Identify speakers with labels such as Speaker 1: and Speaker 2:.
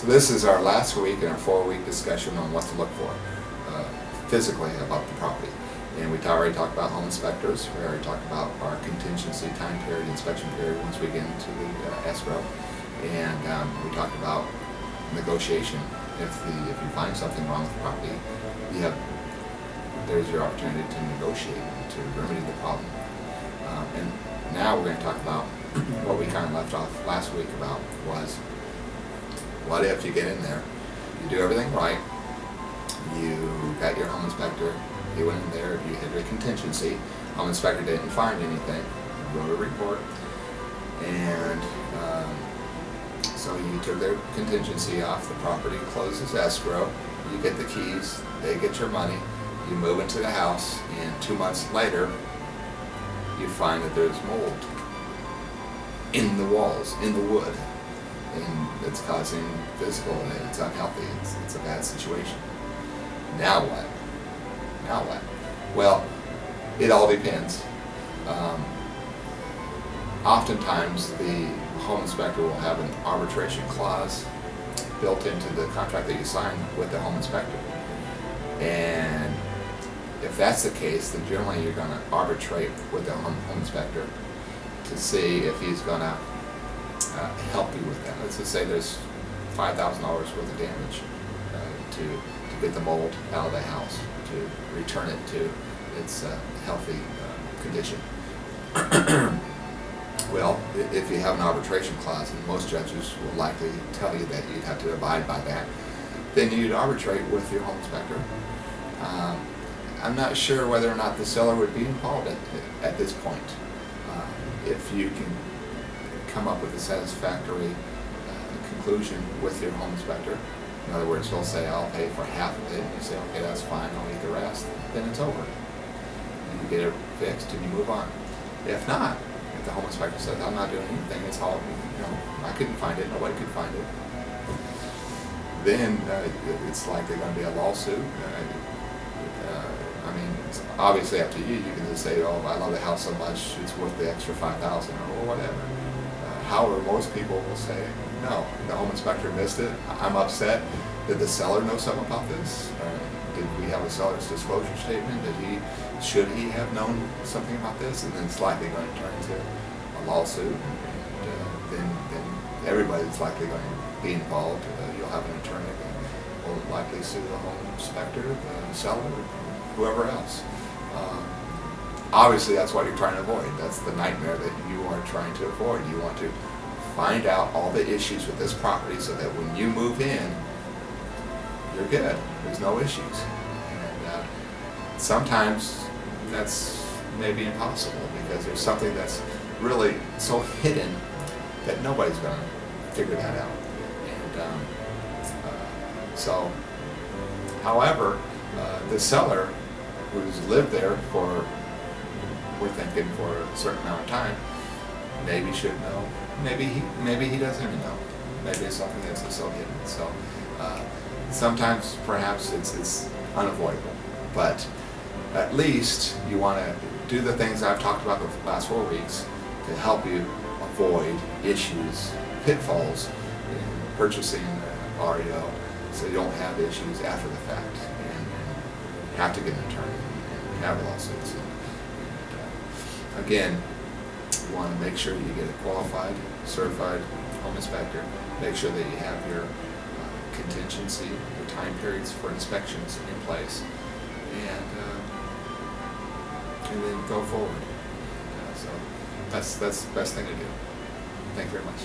Speaker 1: So this is our last week in our 4-week discussion on what to look for physically about the property. And we already talked about home inspectors. We already talked about our contingency time period, inspection period once we get into the escrow. And we talked about negotiation. If you find something wrong with the property, there's your opportunity to negotiate to remedy the problem. And now we're going to talk about what we kind of left off last week about was, what if you get in there, you do everything right, you got your home inspector, he went in there, you had your contingency, home inspector didn't find anything, wrote a report, and so you took their contingency off the property, closes escrow, you get the keys, they get your money, you move into the house, and 2 months later, you find that there's mold in the walls, in the wood, and it's causing physical, and it's unhealthy, it's a bad situation. Now what? Now what? Well, it all depends. Oftentimes, the home inspector will have an arbitration clause built into the contract that you sign with the home inspector. And if that's the case, then generally you're going to arbitrate with the home inspector to see if he's going to help you with that. Let's just say there's $5,000 worth of damage to get the mold out of the house, to return it to its healthy condition. Well, if you have an arbitration clause, and most judges will likely tell you that you'd have to abide by that, then you'd arbitrate with your home inspector. I'm not sure whether or not the seller would be involved at this point. If you can come up with a satisfactory conclusion with your home inspector, in other words, he'll say, I'll pay for half of it, and you say, okay, that's fine, I'll eat the rest, then it's over. And you get it fixed and you move on. If not, if the home inspector says, I'm not doing anything, it's all, I couldn't find it, nobody could find it, then it's likely going to be a lawsuit. It's obviously up to you. You can just say, oh, I love the house so much, it's worth the extra $5,000 or whatever. However, most people will say, no, the home inspector missed it, I'm upset. Did the seller know something about this? Did we have a seller's disclosure statement? Should he have known something about this? And then it's likely going to turn into a lawsuit. And then everybody's likely going to be involved. You'll have an attorney that will likely sue the home inspector, the seller, whoever else. Obviously, that's what you're trying to avoid. That's the nightmare that you are trying to avoid. You want to find out all the issues with this property so that when you move in, you're good. There's no issues. And sometimes that's maybe impossible because there's something that's really so hidden that nobody's going to figure that out. And however, the seller who's lived there for, we're thinking, for a certain amount of time, maybe should know. Maybe he doesn't even know. Maybe it's something that's so hidden. So sometimes perhaps it's unavoidable. But at least you want to do the things I've talked about the last 4 weeks to help you avoid issues, pitfalls in purchasing REO, so you don't have issues after the fact and have to get an attorney and have lawsuits. Again, you want to make sure you get a qualified, certified home inspector. Make sure that you have your contingency, your time periods for inspections in place, and then go forward. So that's the best thing to do. Thank you very much.